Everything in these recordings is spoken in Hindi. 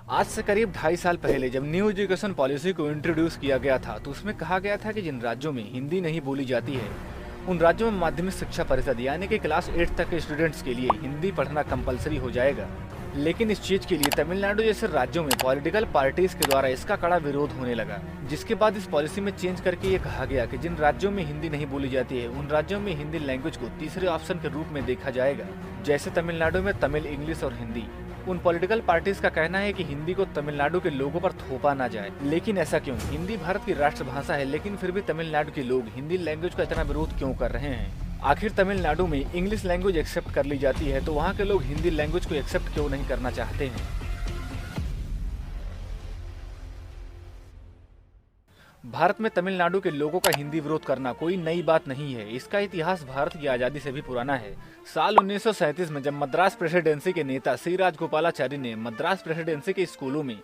आज से करीब 2.5 साल पहले जब न्यू एजुकेशन पॉलिसी को इंट्रोड्यूस किया गया था तो उसमें कहा गया था कि जिन राज्यों में हिंदी नहीं बोली जाती है उन राज्यों में माध्यमिक शिक्षा परिषद यानी कि क्लास 8 तक के स्टूडेंट्स के लिए हिंदी पढ़ना कंपलसरी हो जाएगा। लेकिन इस चीज के लिए तमिलनाडु जैसे राज्यों में पॉलिटिकल पार्टीज के द्वारा इसका कड़ा विरोध होने लगा, जिसके बाद इस पॉलिसी में चेंज करके ये कहा गया कि जिन राज्यों में हिंदी नहीं बोली जाती है उन राज्यों में हिंदी लैंग्वेज को तीसरे ऑप्शन के रूप में देखा जाएगा। जैसे तमिलनाडु में तमिल, इंग्लिश और हिंदी। उन पॉलिटिकल पार्टीज का कहना है कि हिंदी को तमिलनाडु के लोगों पर थोपा ना जाए। लेकिन ऐसा क्यों? हिंदी भारत की राष्ट्रभाषा है, लेकिन फिर भी तमिलनाडु के लोग हिंदी लैंग्वेज का इतना विरोध क्यों कर रहे हैं? आखिर तमिलनाडु में इंग्लिश लैंग्वेज एक्सेप्ट कर ली जाती है तो वहाँ के लोग हिंदी लैंग्वेज को एक्सेप्ट क्यों नहीं करना चाहते हैं? भारत में तमिलनाडु के लोगों का हिंदी विरोध करना कोई नई बात नहीं है। इसका इतिहास भारत की आज़ादी से भी पुराना है। साल 1937 में जब मद्रास प्रेसिडेंसी के नेता सी राजगोपालाचारी ने मद्रास प्रेसिडेंसी के स्कूलों में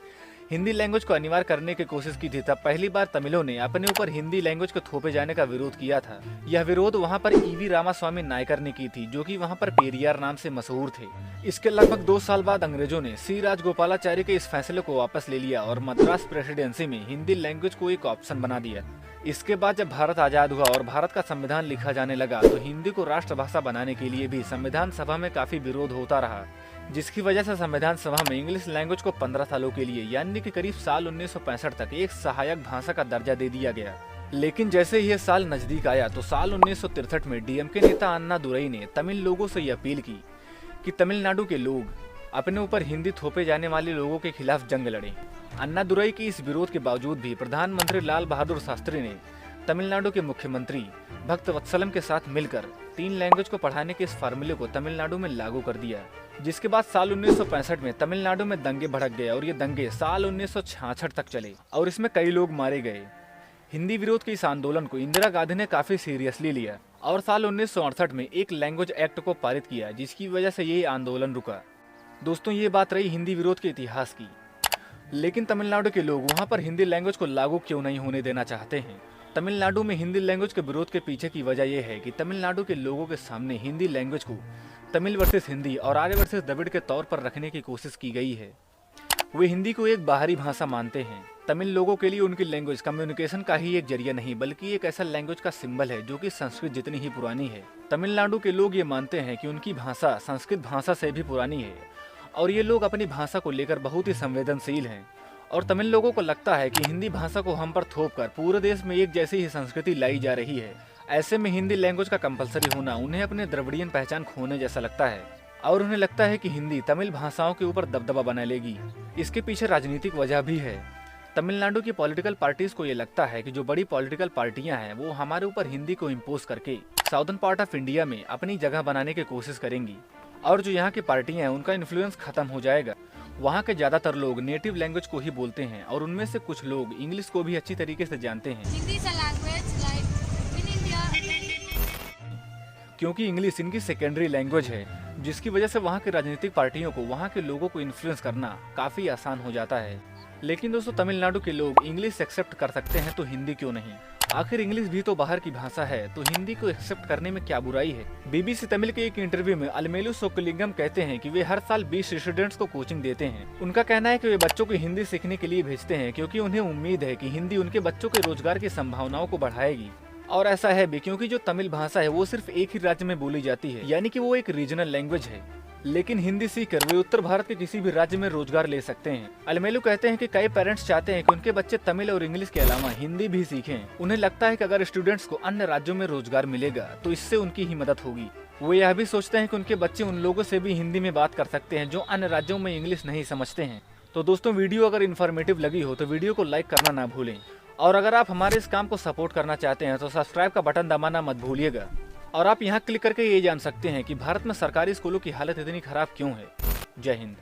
हिंदी लैंग्वेज को अनिवार्य करने की कोशिश की थी, तब पहली बार तमिलों ने अपने ऊपर हिंदी लैंग्वेज को थोपे जाने का विरोध किया था। यह विरोध वहां पर ईवी रामास्वामी नायकर ने की थी, जो कि वहां पर पेरियार नाम से मशहूर थे। इसके लगभग 2 साल बाद अंग्रेजों ने सी राजगोपालाचारी के इस फैसले को वापस ले लिया और मद्रास प्रेसिडेंसी में हिंदी लैंग्वेज को एक ऑप्शन बना दिया। इसके बाद जब भारत आजाद हुआ और भारत का संविधान लिखा जाने लगा तो हिंदी को राष्ट्रभाषा बनाने के लिए भी संविधान सभा में काफी विरोध होता रहा, जिसकी वजह से संविधान सभा में इंग्लिश लैंग्वेज को 15 सालों के लिए यानी कि करीब साल 1965 तक एक सहायक भाषा का दर्जा दे दिया गया। लेकिन जैसे ही यह साल नजदीक आया तो साल 1963 में डीएमके नेता अन्ना दुरई ने तमिल लोगों से यह अपील की कि तमिलनाडु के लोग अपने ऊपर हिंदी थोपे जाने वाले लोगों के खिलाफ जंग लड़ें। अन्ना दुरई की इस विरोध के बावजूद भी प्रधानमंत्री लाल बहादुर शास्त्री ने तमिलनाडु के मुख्यमंत्री भक्तवत्सलम के साथ मिलकर 3 लैंग्वेज को पढ़ाने के इस फार्मूले को तमिलनाडु में लागू कर दिया। जिसके बाद साल 1965 में तमिलनाडु में दंगे भड़क गए और ये दंगे साल 1966 तक चले और इसमें कई लोग मारे गए। हिंदी विरोध के इस आंदोलन को इंदिरा गांधी ने काफी सीरियसली लिया और साल 1968 में एक लैंग्वेज एक्ट को पारित किया, जिसकी वजह से ये आंदोलन रुका। दोस्तों, ये बात रही हिंदी विरोध के इतिहास की। लेकिन तमिलनाडु के लोग वहाँ पर हिंदी लैंग्वेज को लागू क्यों नहीं होने देना चाहते हैं? तमिलनाडु में हिंदी लैंग्वेज के विरोध के पीछे की वजह यह है कि तमिलनाडु के लोगों के सामने हिंदी लैंग्वेज को तमिल वर्सेस हिंदी और आर्य वर्सेस द्रविड़ के तौर पर रखने की कोशिश की गई है। वे हिंदी को एक बाहरी भाषा मानते हैं। तमिल लोगों के लिए उनकी लैंग्वेज कम्युनिकेशन का ही एक जरिया नहीं बल्कि एक ऐसा लैंग्वेज का सिंबल है जो कि संस्कृत जितनी ही पुरानी है। तमिलनाडु के लोग ये मानते हैं कि उनकी भाषा संस्कृत भाषा से भी पुरानी है और ये लोग अपनी भाषा को लेकर बहुत ही संवेदनशील हैं। और तमिल लोगों को लगता है कि हिंदी भाषा को हम पर थोप कर पूरे देश में एक जैसी ही संस्कृति लाई जा रही है। ऐसे में हिंदी लैंग्वेज का कंपलसरी होना उन्हें अपने द्रविड़ियन पहचान खोने जैसा लगता है और उन्हें लगता है कि हिंदी तमिल भाषाओं के ऊपर दबदबा बना लेगी। इसके पीछे राजनीतिक वजह भी है। तमिलनाडु की पॉलिटिकल पार्टीज को ये लगता है कि जो बड़ी पॉलिटिकल पार्टियां हैं वो हमारे ऊपर हिंदी को इम्पोज करके साउदर्न पार्ट ऑफ इंडिया में अपनी जगह बनाने की कोशिश करेंगी और जो यहाँ की पार्टियां हैं उनका इन्फ्लुएंस खत्म हो जाएगा। वहाँ के ज्यादातर लोग नेटिव लैंग्वेज को ही बोलते हैं और उनमें से कुछ लोग इंग्लिश को भी अच्छी तरीके से जानते हैं, क्योंकि इंग्लिश इनकी सेकेंडरी लैंग्वेज है, जिसकी वजह से वहाँ के राजनीतिक पार्टियों को वहाँ के लोगों को इन्फ्लुएंस करना काफी आसान हो जाता है। लेकिन दोस्तों, तमिलनाडु के लोग इंग्लिश एक्सेप्ट कर सकते हैं तो हिंदी क्यों नहीं? आखिर इंग्लिश भी तो बाहर की भाषा है, तो हिंदी को एक्सेप्ट करने में क्या बुराई है? बीबीसी तमिल के एक इंटरव्यू में अलमेलू सोकलिंगम कहते हैं कि वे हर साल 20 स्टूडेंट्स को कोचिंग देते हैं। उनका कहना है कि वे बच्चों को हिंदी सीखने के लिए भेजते हैं क्योंकि उन्हें उम्मीद है कि हिंदी उनके बच्चों के रोजगार की संभावनाओं को बढ़ाएगी। और ऐसा है भी क्योंकि जो तमिल भाषा है वो सिर्फ एक ही राज्य में बोली जाती है, यानी कि वो एक रीजनल लैंग्वेज है। लेकिन हिंदी सीखकर वे उत्तर भारत के किसी भी राज्य में रोजगार ले सकते हैं। अलमेलू कहते हैं कि कई पेरेंट्स चाहते हैं कि उनके बच्चे तमिल और इंग्लिश के अलावा हिंदी भी सीखें। उन्हें लगता है कि अगर स्टूडेंट्स को अन्य राज्यों में रोजगार मिलेगा तो इससे उनकी ही मदद होगी। वो यह भी सोचते हैं कि उनके बच्चे उन लोगों से भी हिंदी में बात कर सकते हैं जो अन्य राज्यों में इंग्लिश नहीं समझते हैं। तो दोस्तों, वीडियो अगर इन्फॉर्मेटिव लगी हो तो वीडियो को लाइक करना ना भूलें और अगर आप हमारे इस काम को सपोर्ट करना चाहते हैं तो सब्सक्राइब का बटन दबाना मत भूलिएगा। और आप यहाँ क्लिक करके ये जान सकते हैं कि भारत में सरकारी स्कूलों की हालत इतनी खराब क्यों है। जय हिंद।